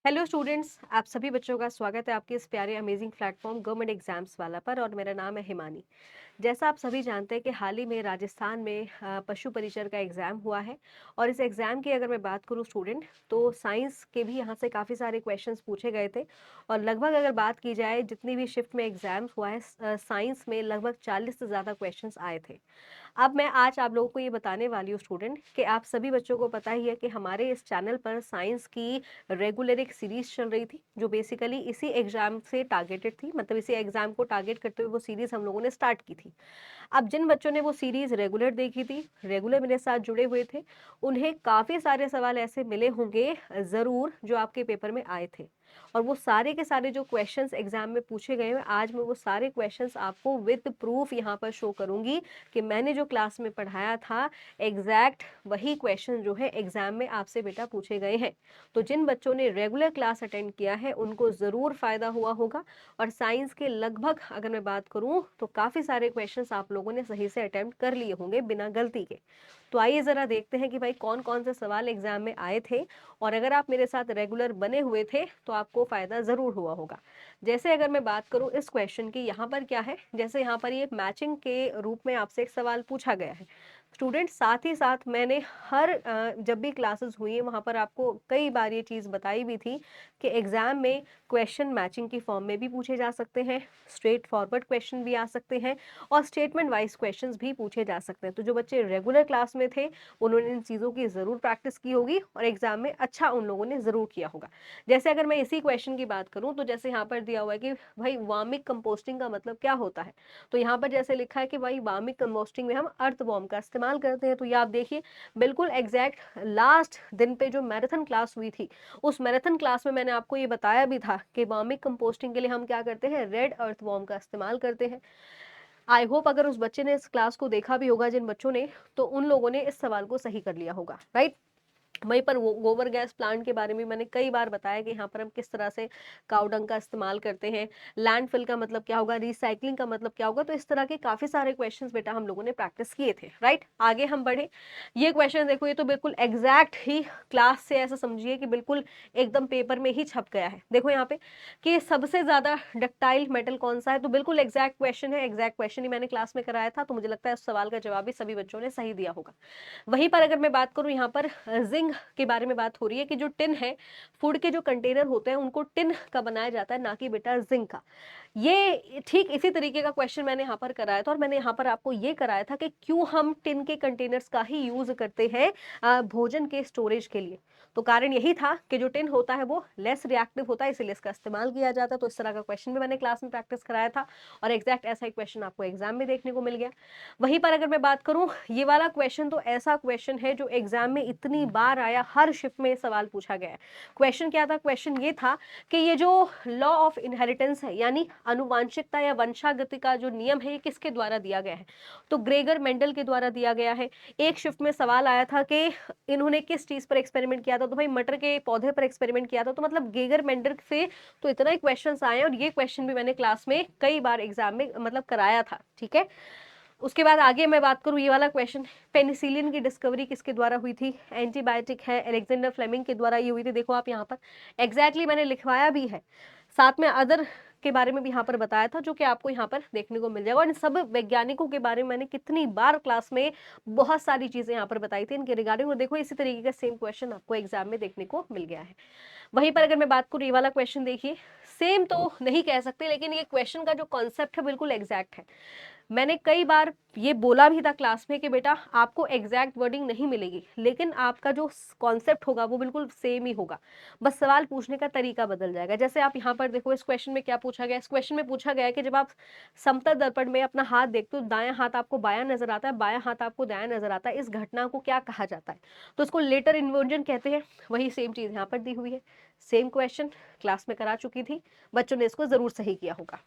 Hello students, आप सभी बच्चों का स्वागत है आपके इस प्यारे अमेजिंग प्लेटफॉर्म गवर्नमेंट एग्जाम्स वाला पर। और मेरा नाम है हिमानी। जैसा आप सभी जानते हैं कि हाल ही में राजस्थान में पशु परिचर का एग्ज़ाम हुआ है। और इस एग्ज़ाम की अगर मैं बात करूं स्टूडेंट, तो साइंस के भी यहाँ से काफ़ी सारे क्वेश्चंस पूछे गए थे। और लगभग अगर बात की जाए जितनी भी शिफ्ट में एग्ज़ाम हुआ है, साइंस में लगभग 40 से ज़्यादा क्वेश्चंस आए थे। अब मैं आज आप लोगों को ये बताने वाली हूँ स्टूडेंट कि आप सभी बच्चों को पता ही है कि हमारे इस चैनल पर साइंस की रेगुलर एक सीरीज चल रही थी, जो बेसिकली इसी एग्जाम से टारगेटेड थी। मतलब इसी एग्जाम को टारगेट करते हुए वो सीरीज हम लोगों ने स्टार्ट की थी। अब जिन बच्चों ने वो सीरीज रेगुलर देखी थी, रेगुलर मेरे साथ जुड़े हुए थे, उन्हें काफी सारे सवाल ऐसे मिले होंगे जरूर जो आपके पेपर में आए थे। और वो सारे के सारे जो क्वेश्चंस एग्जाम में पूछे गए हैं, आज मैं वो सारे क्वेश्चंस आपको विद प्रूफ यहाँ पर शो करूंगी कि मैंने जो क्लास में पढ़ाया था एग्जैक्ट वही क्वेश्चन जो है एग्जाम में आपसे बेटा पूछे गए हैं। तो जिन बच्चों ने रेगुलर क्लास अटेंड किया है उनको जरूर फायदा हुआ होगा। और साइंस के लगभग अगर मैं बात करूं तो काफी सारे क्वेश्चंस आप लोगों ने सही से अटेम्प्ट कर लिए होंगे बिना गलती के। तो आइए जरा देखते हैं कि भाई कौन कौन से सवाल एग्जाम में आए थे। और अगर आप मेरे साथ रेगुलर बने हुए थे तो आपको फायदा जरूर हुआ होगा। जैसे अगर मैं बात करूं इस क्वेश्चन की, यहाँ पर क्या है, जैसे यहाँ पर ये मैचिंग के रूप में आपसे एक सवाल पूछा गया है स्टूडेंट। साथ ही साथ मैंने हर जब भी क्लासेस हुई है वहां पर आपको कई बार ये चीज बताई भी थी कि एग्जाम में क्वेश्चन मैचिंग की फॉर्म में भी पूछे जा सकते हैं, स्ट्रेट फॉरवर्ड क्वेश्चन भी आ सकते हैं, और स्टेटमेंट वाइज क्वेश्चंस भी पूछे जा सकते हैं। तो जो बच्चे रेगुलर क्लास में थे उन्होंने इन चीज़ों की ज़रूर प्रैक्टिस की होगी और एग्जाम में अच्छा उन लोगों ने ज़रूर किया होगा। जैसे अगर मैं इसी क्वेश्चन की बात करूं तो जैसे यहाँ पर दिया हुआ है कि भाई वार्मिक कंपोस्टिंग का मतलब क्या होता है। तो यहाँ पर जैसे लिखा है कि भाई वार्मिक कंपोस्टिंग में हम अर्थवॉर्म का इस्तेमाल करते हैं। तो ये आप देखिए बिल्कुल एग्जैक्ट लास्ट दिन पे जो मैराथन क्लास हुई थी, उस मैराथन क्लास में मैंने आपको ये बताया भी था कि वार्मिक कंपोस्टिंग के लिए हम क्या करते हैं, रेड अर्थवॉर्म का इस्तेमाल करते हैं। आई होप अगर उस बच्चे ने इस क्लास को देखा भी होगा जिन बच्चों ने, तो उन लोगों ने इस सवाल को सही कर लिया होगा, राइट। वहीं पर गोबर गैस प्लांट के बारे में मैंने कई बार बताया कि यहाँ पर हम किस तरह से काव डंग का इस्तेमाल करते हैं। लैंडफिल का मतलब क्या होगा, रिसाइकलिंग का मतलब क्या होगा। तो इस तरह के काफी सारे क्वेश्चंस बेटा हम लोगों ने प्रैक्टिस किए थे, राइट। आगे हम बढ़े। ये क्वेश्चन देखो, ये तो बिल्कुल एग्जैक्ट ही क्लास से ऐसा समझिए कि बिल्कुल एकदम पेपर में ही छप गया है। देखो यहाँ पे कि सबसे ज्यादा डक्टाइल मेटल कौन सा है, तो बिल्कुल एग्जैक्ट क्वेश्चन है। एग्जैक्ट क्वेश्चन ही मैंने क्लास में कराया था, तो मुझे लगता है उस सवाल का जवाब भी सभी बच्चों ने सही दिया होगा। वहीं पर अगर मैं बात करूं, यहाँ पर जिंक के बारे में बात हो रही है कि जो टिन है, फूड के जो कंटेनर होते हैं उनको टिन का बनाया जाता है, ना कि बेटा जिंक का। ये ठीक इसी तरीके का क्वेश्चन मैंने यहाँ पर कराया था। और मैंने यहाँ पर आपको ये कराया था कि क्यों हम टिन के कंटेनर्स का ही यूज करते हैं भोजन के स्टोरेज के लिए। तो कारण यही था कि जो टिन होता है वो लेस रिएक्टिव होता है, इसीलिए इसका इस्तेमाल किया जाता है। तो इस तरह का क्वेश्चन भी मैंने क्लास में प्रैक्टिस कराया था और एग्जैक्ट ऐसा ही क्वेश्चन आपको एग्जाम में देखने को मिल गया। वहीं पर अगर मैं बात करूं, ये वाला क्वेश्चन तो ऐसा क्वेश्चन है जो एग्जाम में इतनी बार आया, हर शिफ्ट में सवाल पूछा गया है। क्वेश्चन क्या था, क्वेश्चन ये था कि ये जो लॉ ऑफ इनहेरिटेंस है, यानी अनुवांशिकता या वंशागति का जो नियम है, ये किसके द्वारा दिया गया है। तो ग्रेगर मेंडल के द्वारा दिया गया है। एक शिफ्ट में सवाल आया था कि इन्होंने किस चीज पर एक्सपेरिमेंट किया था, तो भाई मटर के पौधे पर एक्सपेरिमेंट किया था। तो मतलब गेगर मेंडल से तो इतना ही क्वेश्चन आए, और ये क्वेश्चन भी मैंने क्लास में कई बार एग्जाम में मतलब कराया था, ठीक है। उसके बाद आगे मैं बात करूं, ये वाला क्वेश्चन, पेनिसिलिन की डिस्कवरी किसके द्वारा हुई थी। एंटीबायोटिक है, अलेक्जेंडर फ्लेमिंग के द्वारा ये हुई थी। देखो आप यहाँ पर एग्जैक्टली मैंने लिखवाया भी है, साथ में अदर के बारे में भी यहाँ पर बताया था, जो कि आपको यहाँ पर देखने को मिल जाएगा। और इन सब वैज्ञानिकों के बारे में मैंने कितनी बार क्लास में बहुत सारी चीजें यहाँ पर बताई थी इनके रिगार्डिंग। और देखो इसी तरीके का सेम क्वेश्चन आपको एग्जाम में देखने को मिल गया है। वहीं पर अगर मैं बात करूं, ये वाला क्वेश्चन देखिए, सेम तो नहीं कह सकते, लेकिन ये क्वेश्चन का जो कॉन्सेप्ट है बिल्कुल एग्जैक्ट है। मैंने कई बार ये बोला भी था क्लास में कि बेटा आपको एग्जैक्ट वर्डिंग नहीं मिलेगी, लेकिन आपका जो कॉन्सेप्ट होगा वो बिल्कुल सेम ही होगा, बस सवाल पूछने का तरीका बदल जाएगा। जैसे आप यहाँ पर देखो, इस क्वेश्चन में क्या पूछा गया, इस क्वेश्चन में पूछा गया है कि जब आप समतल दर्पण में अपना हाथ देखते हो, दायां हाथ आपको बायां नजर आता है, बायां हाथ आपको दायां नजर आता है, इस घटना को क्या कहा जाता है। तो इसको लेटर इन्वर्जन कहते हैं। वही सेम चीज यहाँ पर दी हुई है, सेम क्वेश्चन क्लास में करा चुकी थी, बच्चों ने इसको जरूर सही किया होगा।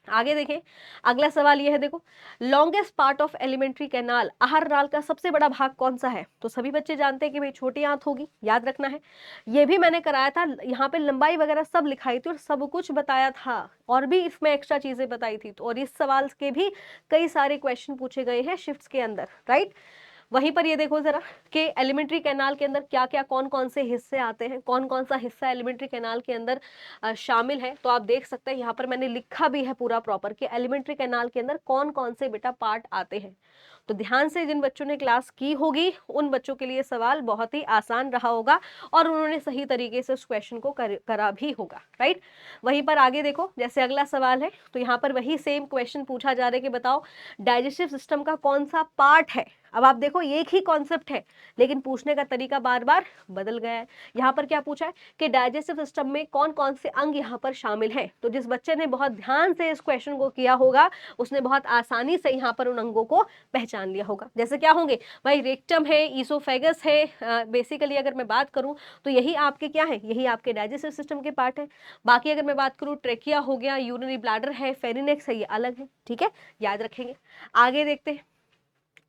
आगे देखें, अगला सवाल यह है, देखो, longest part of alimentary canal, आहार नाल का सबसे बड़ा भाग कौन सा है। तो सभी बच्चे जानते हैं कि भाई छोटी आंत होगी, याद रखना है। ये भी मैंने कराया था, यहाँ पे लंबाई वगैरह सब लिखाई थी और सब कुछ बताया था, और भी इसमें एक्स्ट्रा चीजें बताई थी। तो और इस सवाल के भी कई सारे क्वेश्चन पूछे गए हैं शिफ्ट्स के अंदर, राइट। वहीं पर ये देखो जरा कि एलिमेंट्री कैनाल के अंदर क्या क्या कौन कौन से हिस्से आते हैं, कौन कौन सा हिस्सा एलिमेंट्री कैनाल के अंदर शामिल है। तो आप देख सकते हैं यहाँ पर मैंने लिखा भी है पूरा प्रॉपर कि एलिमेंट्री कैनाल के अंदर कौन कौन से बेटा पार्ट आते हैं। तो ध्यान से जिन बच्चों ने क्लास की होगी उन बच्चों के लिए सवाल बहुत ही आसान रहा होगा और उन्होंने सही तरीके से उस क्वेश्चन को करा भी होगा, राइट। वहीं पर आगे देखो, जैसे अगला सवाल है तो यहाँ पर वही सेम क्वेश्चन पूछा जा रहा है कि बताओ डाइजेस्टिव सिस्टम का कौन सा पार्ट है। अब आप देखो एक ही कॉन्सेप्ट है लेकिन पूछने का तरीका बार बार बदल गया है। यहाँ पर क्या पूछा है कि डाइजेस्टिव सिस्टम में कौन कौन से अंग यहाँ पर शामिल हैं। तो जिस बच्चे ने बहुत ध्यान से इस क्वेश्चन को किया होगा उसने बहुत आसानी से यहाँ पर उन अंगों को पहचान लिया होगा। जैसे क्या होंगे भाई, रेक्टम है, ईसोफेगस है, बेसिकली अगर मैं बात करूं तो यही आपके क्या है, यही आपके डाइजेस्टिव सिस्टम के पार्ट है। बाकी अगर मैं बात करूं ट्रेकिया हो गया, यूरिनरी ब्लैडर है, फेरिनेक्स है, ये अलग है, ठीक है, याद रखेंगे। आगे देखते हैं।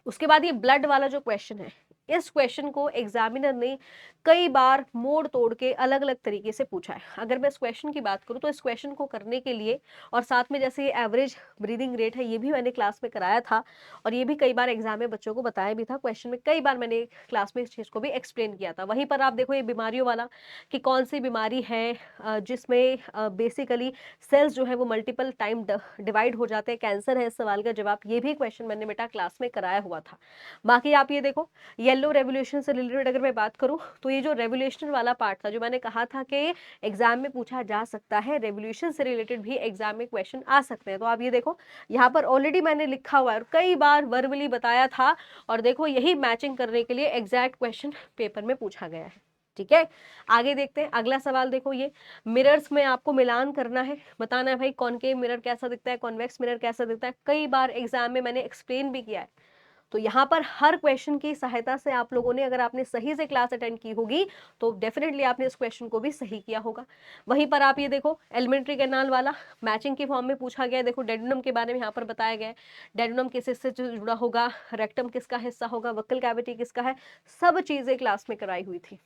उसके बाद ये ब्लड वाला जो क्वेश्चन है, इस क्वेश्चन को एग्जामिनर ने कई बार मोड़ तोड़ के अलग अलग तरीके से पूछा है। अगर मैं इस क्वेश्चन की बात करूं तो इस क्वेश्चन को करने के लिए और साथ में जैसे ये एवरेज ब्रीदिंग रेट है ये भी मैंने क्लास में कराया था और ये भी कई बार एग्जाम में बच्चों को बताया भी था। क्वेश्चन में कई बार मैंने क्लास में इस चीज़ को भी एक्सप्लेन किया था। वहीं पर आप देखो ये बीमारियों वाला कि कौन सी बीमारी है जिसमें बेसिकली सेल्स जो है वो मल्टीपल टाइम डिवाइड हो जाते हैं, कैंसर है इस सवाल का जवाब। ये भी क्वेश्चन मैंने बेटा क्लास में कराया हुआ था। बाकी आप ये देखो येलो रेवोल्यूशन से रिलेटेड अगर मैं बात करूं तो ये जो रेवोल्यूशन वाला पार्ट था जो मैंने कहा था कि एग्जाम में पूछा जा सकता है, रेवोल्यूशन से रिलेटेड भी एग्जाम में क्वेश्चन आ सकते हैं। तो आप ये देखो यहाँ पर ऑलरेडी मैंने लिखा हुआ है और कई बार वर्बली बताया था और देखो यही मैचिंग करने के लिए एग्जैक्ट क्वेश्चन पेपर में पूछा गया है, ठीक है। आगे देखते हैं अगला सवाल। देखो ये मिरर्स में आपको मिलान करना है, बताना है भाई कॉनकेव मिरर कैसा दिखता है, कॉन्वेक्स मिरर कैसा दिखता है। कई बार एग्जाम में मैंने एक्सप्लेन भी किया है। तो यहाँ पर हर क्वेश्चन की सहायता से आप लोगों ने, अगर आपने सही से क्लास अटेंड की होगी तो डेफिनेटली आपने इस क्वेश्चन को भी सही किया होगा। वहीं पर आप ये देखो एलिमेंट्री कैनाल वाला मैचिंग के फॉर्म में पूछा गया है। देखो डेडुनम के बारे में यहाँ पर बताया गया है, डेडुनम किस हिस्से से जुड़ा होगा, रेक्टम किसका हिस्सा होगा, वक्कल कैविटी किसका है, सब चीजें क्लास में कराई हुई थी।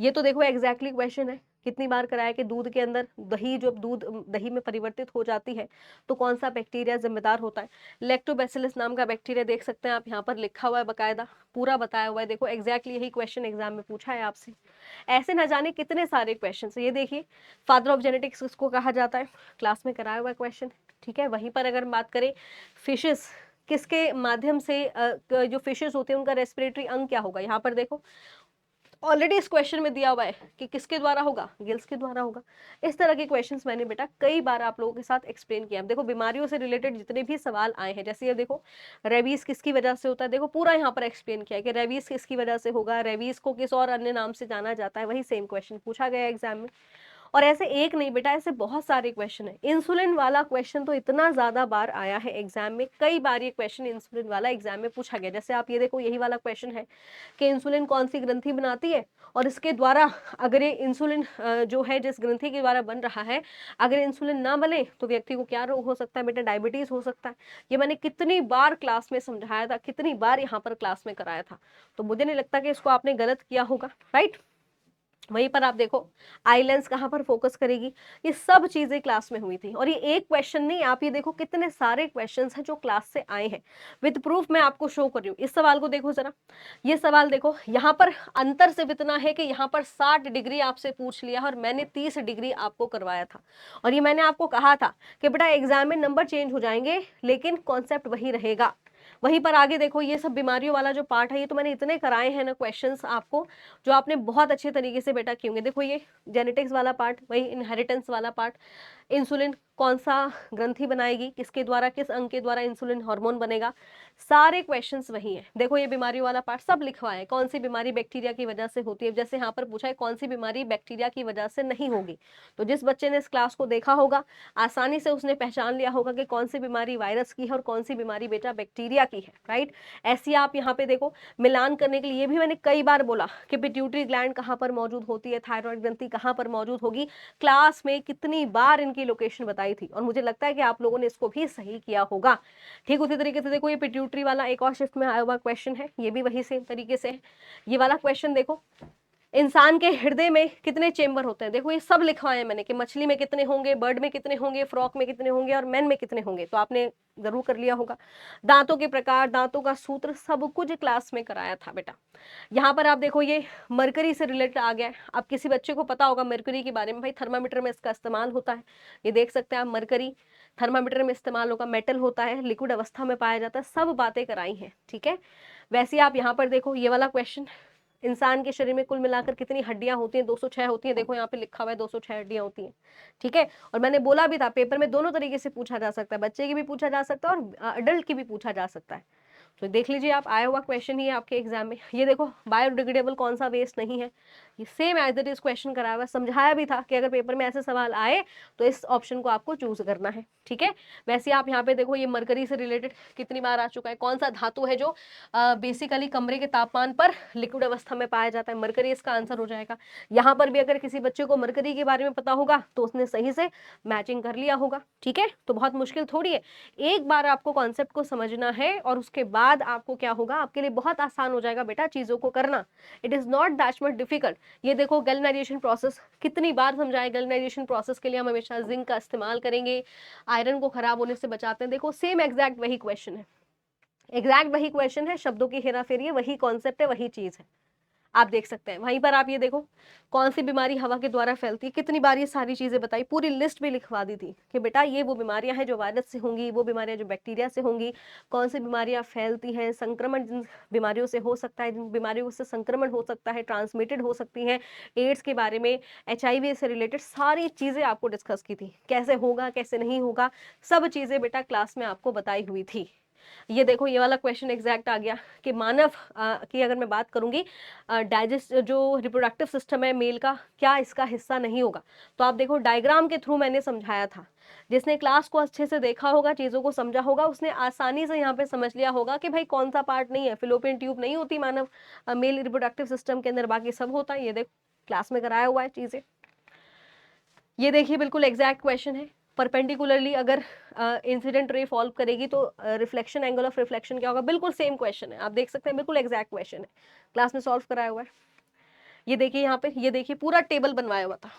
ये तो देखो एग्जैक्टली क्वेश्चन है, कितनी बार कराया कि दूध के अंदर दही, जब दूध दही में परिवर्तित हो जाती है तो कौन सा बैक्टीरिया जिम्मेदार होता है। लैक्टोबैसिलस नाम का बैक्टीरिया देख सकते हैं आप, यहाँ पर लिखा हुआ है, बकायदा पूरा बताया हुआ है। देखो एग्जैक्टली यही क्वेश्चन एग्जाम में पूछा है आपसे। ऐसे न जाने कितने सारे क्वेश्चन। ये देखिए फादर ऑफ जेनेटिक्स किसको कहा जाता है, क्लास में कराया हुआ क्वेश्चन, ठीक है। वहीं पर अगर बात करें फिशेस किसके माध्यम से जो फिशेस होते हैं उनका रेस्पिरेटरी अंग क्या होगा, यहाँ पर देखो ऑलरेडी इस क्वेश्चन में दिया हुआ है कि किसके द्वारा होगा, गिल्स के द्वारा होगा। इस तरह के क्वेश्चंस मैंने बेटा कई बार आप लोगों के साथ एक्सप्लेन किया। देखो बीमारियों से रिलेटेड जितने भी सवाल आए हैं, जैसे ये देखो रेबीज किसकी वजह से होता है, देखो पूरा यहाँ पर एक्सप्लेन किया है कि रेबीज किसकी वजह से होगा, रेबीज को किस और अन्य नाम से जाना जाता है, वही सेम क्वेश्चन पूछा गया एग्जाम में। और ऐसे एक नहीं बेटा, ऐसे बहुत सारे क्वेश्चन है। इंसुलिन वाला क्वेश्चन तो इतना ज्यादा बार आया है एग्जाम में, कई बार ये क्वेश्चन इंसुलिन वाला एग्जाम में पूछा गया। जैसे आप ये देखो यही वाला क्वेश्चन है कि इंसुलिन कौन सी ग्रंथि बनाती है और इसके द्वारा अगर ये इंसुलिन जो है जिस ग्रंथि के द्वारा बन रहा है, अगर इंसुलिन ना बने तो व्यक्ति को क्या रोग हो सकता है बेटा, डायबिटीज हो सकता है। ये मैंने कितनी बार क्लास में समझाया था, कितनी बार यहाँ पर क्लास में कराया था। तो मुझे नहीं लगता कि इसको आपने गलत किया होगा, राइट। वहीं पर आप देखो आई लेंस कहाँ पर फोकस करेगी, ये सब चीजें क्लास में हुई थी। और ये एक क्वेश्चन नहीं, आप ये देखो कितने सारे क्वेश्चंस हैं जो क्लास से आए हैं। विद प्रूफ मैं आपको शो कर रही हूँ। इस सवाल को देखो जरा, ये सवाल देखो, यहाँ पर अंतर सिर्फ इतना है कि यहाँ पर 60 डिग्री आपसे पूछ लिया और मैंने 30 डिग्री आपको करवाया था। और ये मैंने आपको कहा था कि बेटा एग्जाम में नंबर चेंज हो जाएंगे लेकिन कॉन्सेप्ट वही रहेगा। वहीं पर आगे देखो ये सब बीमारियों वाला जो पार्ट है, ये तो मैंने इतने कराए हैं ना क्वेश्चंस आपको, जो आपने बहुत अच्छे तरीके से बेटा किए होंगे। देखो ये जेनेटिक्स वाला पार्ट, वही इनहेरिटेंस वाला पार्ट, इंसुलिन कौन सा ग्रंथि बनाएगी, किसके द्वारा, किस अंग के द्वारा इंसुलिन हार्मोन बनेगा, सारे क्वेश्चंस वही हैं। देखो ये बीमारी वाला पार्ट सब लिखवा है, कौन सी बीमारी बैक्टीरिया की वजह से होती है। जैसे यहाँ पर पूछा है कौन सी बीमारी बैक्टीरिया की वजह से नहीं होगी, तो जिस बच्चे ने इस क्लास को देखा होगा आसानी से उसने पहचान लिया होगा कि कौन सी बीमारी वायरस की है और कौन सी बीमारी बेटा बैक्टीरिया की है, राइट। ऐसी आप यहाँ पे देखो मिलान करने के लिए, ये भी मैंने कई बार बोला कि पिट्यूटरी ग्लैंड कहाँ पर मौजूद होती है, थायराइड ग्रंथि कहाँ पर मौजूद होगी। क्लास में कितनी बार इनकी लोकेशन बताई थी और मुझे लगता है कि आप लोगों ने इसको भी सही किया होगा। ठीक उसी तरीके से देखो ये पिट्यूटरी वाला एक और शिफ्ट में आया हुआ क्वेश्चन है, ये भी वही सेम तरीके से है। ये वाला क्वेश्चन देखो इंसान के हृदय में कितने चेंबर होते हैं, देखो ये सब लिखवाए हैं मैंने कि मछली में कितने होंगे, बर्ड में कितने होंगे, फ्रॉक में कितने होंगे और मैन में कितने होंगे, तो आपने जरूर कर लिया होगा। दांतों के प्रकार, दांतों का सूत्र, सब कुछ क्लास में कराया था बेटा। यहाँ पर आप देखो ये मरकरी से रिलेटेड आ गया है। अब किसी बच्चे को पता होगा मरकरी के बारे में, भाई थर्मामीटर में इसका इस्तेमाल होता है, ये देख सकते हैं आप, मरकरी थर्मामीटर में इस्तेमाल होगा, मेटल होता है, लिक्विड अवस्था में पाया जाता है, सब बातें कराई हैं, ठीक है। वैसे आप यहाँ पर देखो ये वाला क्वेश्चन, इंसान के शरीर में कुल मिलाकर कितनी हड्डियां होती हैं, 206 होती हैं, देखो यहाँ पे लिखा हुआ है 206 हड्डियां होती हैं, ठीक है। और मैंने बोला भी था पेपर में दोनों तरीके से पूछा जा सकता है, बच्चे की भी पूछा जा सकता है और अडल्ट की भी पूछा जा सकता है। तो देख लीजिए आप, आया हुआ क्वेश्चन ही है आपके एग्जाम में। ये देखो बायोडिग्रेडेबल कौन सा वेस्ट नहीं है, ये same as it is question कराया हुआ, समझाया भी था कि अगर पेपर में ऐसे सवाल आए तो इस ऑप्शन को आपको चूज करना है, ठीक है। वैसे आप यहाँ पे देखो ये मरकरी से रिलेटेड कितनी बार आ चुका है, कौन सा धातु है जो बेसिकली कमरे के तापमान पर लिक्विड अवस्था में पाया जाता है, मरकरी इसका आंसर हो जाएगा। यहाँ पर भी अगर किसी बच्चे को मरकरी के बारे में पता होगा तो उसने सही से मैचिंग कर लिया होगा, ठीक है। तो बहुत मुश्किल थोड़ी है, एक बार आपको कॉन्सेप्ट को समझना है और उसके बाद आपको क्या होगा, आपके लिए बहुत आसान हो जाएगा बेटा चीजों को करना। It is not that much difficult. ये देखो गैल्वेनाइजेशन प्रोसेस कितनी बार समझाए, गैल्वेनाइजेशन प्रोसेस के लिए हम हमेशा जिंक का इस्तेमाल करेंगे, आयरन को खराब होने से बचाते हैं, देखो सेम एग्जैक्ट वही क्वेश्चन है, एग्जैक्ट वही क्वेश्चन है, शब्दों की हेराफेरी है, वही कॉन्सेप्ट है, वही चीज है, आप देख सकते हैं। वहीं पर आप ये देखो कौन सी बीमारी हवा के द्वारा फैलती है, कितनी बार ये सारी चीजें बताई, पूरी लिस्ट भी लिखवा दी थी कि बेटा ये वो बीमारियां हैं जो वायरस से होंगी, वो बीमारियां जो बैक्टीरिया से होंगी, कौन सी बीमारियां फैलती हैं, संक्रमण जिन बीमारियों से हो सकता है, जिन बीमारियों से संक्रमण हो सकता है, ट्रांसमिटेड हो सकती हैं, एड्स के बारे में, HIV से रिलेटेड सारी चीजें आपको डिस्कस की थी, कैसे होगा कैसे नहीं होगा, सब चीजें बेटा क्लास में आपको बताई हुई थी। ये देखो ये वाला क्वेश्चन एग्जैक्ट आ गया कि मानव की अगर मैं बात करूंगी, डाइजेस्ट जो रिप्रोडक्टिव सिस्टम है मेल का, क्या इसका हिस्सा नहीं होगा, तो आप देखो डायग्राम के थ्रू मैंने समझाया था, जिसने क्लास को अच्छे से देखा होगा, चीजों को समझा होगा, उसने आसानी से यहाँ पे समझ लिया होगा कि भाई कौन सा पार्ट नहीं है, फिलोपियन ट्यूब नहीं होती मानव मेल रिप्रोडक्टिव सिस्टम के अंदर, बाकी सब होता है। ये देखो क्लास में कराया हुआ है चीजें। ये देखिए बिल्कुल एग्जैक्ट क्वेश्चन है, परपेंडिकुलरली अगर इंसिडेंट रे फॉल्व करेगी तो रिफ्लेक्शन, एंगल ऑफ रिफ्लेक्शन क्या होगा, बिल्कुल सेम क्वेश्चन है, आप देख सकते हैं बिल्कुल एग्जैक्ट क्वेश्चन है, क्लास में सॉल्व कराया हुआ है। ये देखिए यहाँ पे, ये देखिए पूरा टेबल बनवाया हुआ था,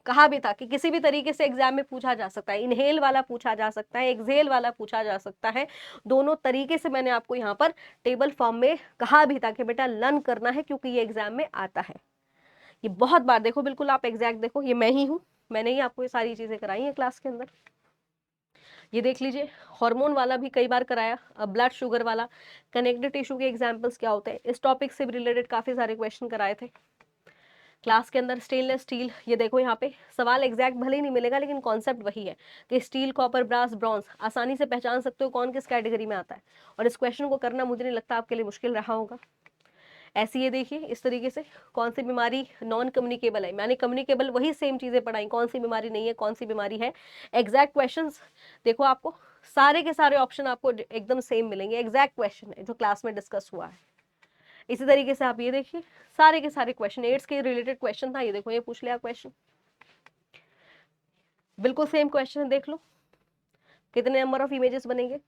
कहा भी था कि किसी भी तरीके से एग्जाम में पूछा जा सकता है, इनहेल वाला पूछा जा सकता है, एक्सहेल वाला पूछा जा सकता है, दोनों तरीके से मैंने आपको यहाँ पर टेबल फॉर्म में कहा भी था कि बेटा लर्न करना है क्योंकि ये एग्जाम में आता है। ये बहुत बार देखो, बिल्कुल आप एग्जैक्ट देखो, ये मैं ही हूँ, मैंने ही आपको ये सारी चीजें कराई हैं क्लास के अंदर। ये देख लीजिए हार्मोन वाला भी कई बार कराया, ब्लड शुगर वाला, कनेक्टिव टिश्यू के एग्जांपल्स क्या होते हैं, इस टॉपिक से भी रिलेटेड काफी सारे क्वेश्चन कराए थे क्लास के अंदर। स्टेनलेस स्टील, ये देखो यहाँ पे सवाल एग्जैक्ट भले ही नहीं मिलेगा लेकिन कॉन्सेप्ट वही है कि स्टील, कॉपर, ब्रास, ब्रॉन्ज, आसानी से पहचान सकते हो कौन किस कैटेगरी में आता है, और इस क्वेश्चन को करना मुझे नहीं लगता आपके लिए मुश्किल रहा होगा। ऐसी ये देखिए इस तरीके से कौन सी बीमारी नॉन कम्युनिकेबल है, मैंने कम्युनिकेबल वही सेम चीजें पढ़ाई, कौन सी बीमारी नहीं है, कौन सी बीमारी है, एग्जैक्ट क्वेश्चंस देखो आपको सारे के सारे ऑप्शन आपको एकदम सेम मिलेंगे, एग्जैक्ट क्वेश्चन है जो क्लास में डिस्कस हुआ है। इसी तरीके से आप ये देखिए सारे के सारे क्वेश्चन, एड्स के रिलेटेड क्वेश्चन था, ये देखो ये पूछ लिया क्वेश्चन, बिल्कुल सेम क्वेश्चन है, देख लो कितने नंबर ऑफ इमेजेस बनेंगे।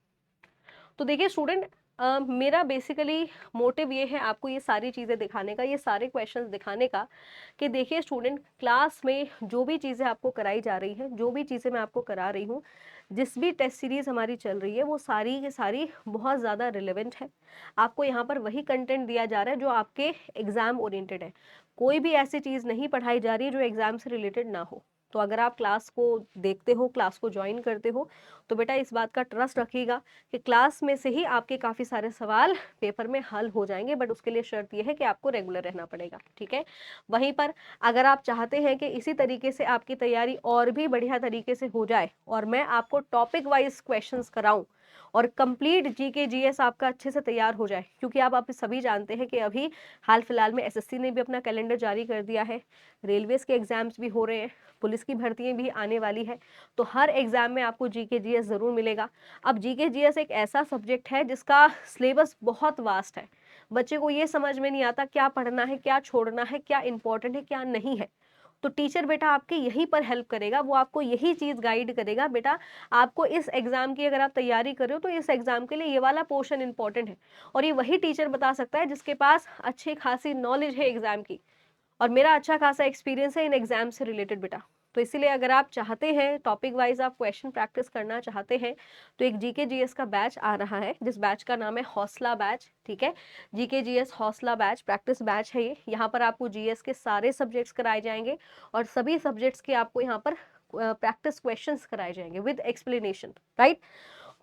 तो देखिए स्टूडेंट, मेरा बेसिकली मोटिव ये है आपको ये सारी चीज़ें दिखाने का, ये सारे क्वेश्चंस दिखाने का कि देखिए स्टूडेंट क्लास में जो भी चीज़ें आपको कराई जा रही हैं, जो भी चीज़ें मैं आपको करा रही हूँ, जिस भी टेस्ट सीरीज़ हमारी चल रही है वो सारी की सारी बहुत ज़्यादा रिलेवेंट है। आपको यहाँ पर वही कंटेंट दिया जा रहा है जो आपके एग्ज़ाम ओरिएंटेड है, कोई भी ऐसी चीज़ नहीं पढ़ाई जा रही है जो एग्ज़ाम से रिलेटेड ना हो। तो अगर आप क्लास को देखते हो, क्लास को ज्वाइन करते हो, तो बेटा इस बात का ट्रस्ट रखिएगा कि क्लास में से ही आपके काफ़ी सारे सवाल पेपर में हल हो जाएंगे, बट उसके लिए शर्त यह है कि आपको रेगुलर रहना पड़ेगा, ठीक है। वहीं पर अगर आप चाहते हैं कि इसी तरीके से आपकी तैयारी और भी बढ़िया तरीके से हो जाए और मैं आपको टॉपिक वाइज क्वेश्चंस कराऊं और कंप्लीट जीके जीएस आपका अच्छे से तैयार हो जाए, क्योंकि आप सभी जानते हैं कि अभी हाल फिलहाल में एसएससी ने भी अपना कैलेंडर जारी कर दिया है, रेलवेज के एग्जाम्स भी हो रहे हैं, पुलिस की भर्तियां भी आने वाली है, तो हर एग्जाम में आपको जीके जीएस जरूर मिलेगा। अब जीके जीएस एक ऐसा सब्जेक्ट है जिसका सिलेबस बहुत वास्ट है, बच्चे को ये समझ में नहीं आता क्या पढ़ना है, क्या छोड़ना है, क्या इंपॉर्टेंट है, क्या नहीं है। तो टीचर बेटा आपके यहीं पर हेल्प करेगा, वो आपको यही चीज गाइड करेगा, बेटा आपको इस एग्जाम की अगर आप तैयारी कर रहे हो तो इस एग्जाम के लिए ये वाला पोर्शन इंपॉर्टेंट है, और ये वही टीचर बता सकता है जिसके पास अच्छी खासी नॉलेज है एग्जाम की, और मेरा अच्छा खासा एक्सपीरियंस है इन एग्जाम से रिलेटेड बेटा। तो इसीलिए अगर आप चाहते हैं टॉपिक वाइज आप क्वेश्चन प्रैक्टिस करना चाहते हैं, तो एक जीके जीएस का बैच आ रहा है, जिस बैच का नाम है हौसला बैच। ठीक है, जीके जीएस हौसला बैच प्रैक्टिस बैच है ये। यहाँ पर आपको जीएस के सारे सब्जेक्ट्स कराए जाएंगे और सभी सब्जेक्ट्स के आपको यहाँ पर प्रैक्टिस क्वेश्चंस कराए जाएंगे विद एक्सप्लेनेशन, राइट।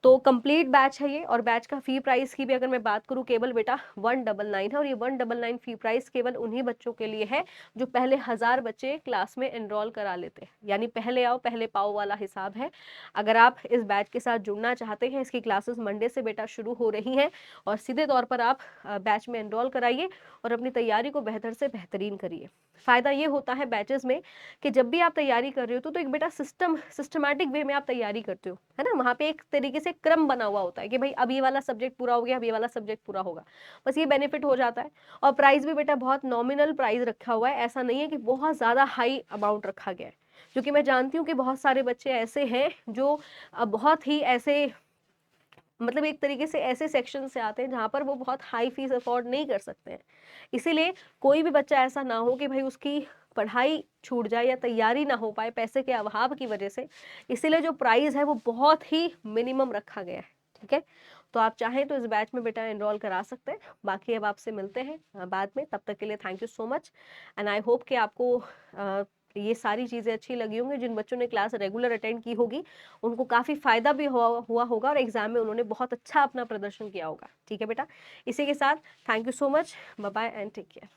तो कंप्लीट बैच है ये। और बैच का फी प्राइस की भी अगर मैं बात करूं, केवल बेटा 199 है। और ये 199 फी प्राइस केवल उन्हीं बच्चों के लिए है जो पहले 1000 बच्चे क्लास में एनरोल करा लेते हैं, यानी पहले आओ पहले पाओ वाला हिसाब है। अगर आप इस बैच के साथ जुड़ना चाहते हैं, इसकी क्लासेस मंडे से बेटा शुरू हो रही हैं और सीधे तौर पर आप बैच में एनरोल कराइए और अपनी तैयारी को बेहतर से बेहतरीन करिए। फायदा ये होता है बैचेस में कि जब भी आप तैयारी कर रहे हो तो एक बेटा सिस्टमैटिक वे में आप तैयारी करते हो, है ना। वहाँ पे एक तरीके से क्रम बना हुआ होता है कि भाई अब ये वाला सब्जेक्ट पूरा हो गया, अब ये वाला सब्जेक्ट पूरा होगा, बस ये बेनिफिट हो जाता है। और प्राइस भी बेटा बहुत नॉमिनल प्राइस रखा हुआ है, ऐसा नहीं है कि बहुत ज़्यादा हाई अमाउंट रखा गया है। क्योंकि मैं जानती हूँ कि बहुत सारे बच्चे ऐसे हैं जो बहुत ही ऐसे, मतलब एक तरीके से ऐसे सेक्शन से आते हैं जहाँ पर वो बहुत हाई फीस अफोर्ड नहीं कर सकते हैं। इसीलिए कोई भी बच्चा ऐसा ना हो कि भाई उसकी पढ़ाई छूट जाए या तैयारी ना हो पाए पैसे के अभाव की वजह से। इसीलिए जो प्राइस है वो बहुत ही मिनिमम रखा गया है। ठीक है, तो आप चाहें तो इस बैच में बेटा एनरोल करा सकते हैं। बाकी अब आपसे मिलते हैं बाद में, तब तक के लिए thank you so much. And I hope कि आपको ये सारी चीज़ें अच्छी लगी होंगी। जिन बच्चों ने क्लास रेगुलर अटेंड की होगी उनको काफ़ी फ़ायदा भी हुआ होगा और एग्जाम में उन्होंने बहुत अच्छा अपना प्रदर्शन किया होगा। ठीक है बेटा, इसी के साथ thank you so much, bye bye and take care.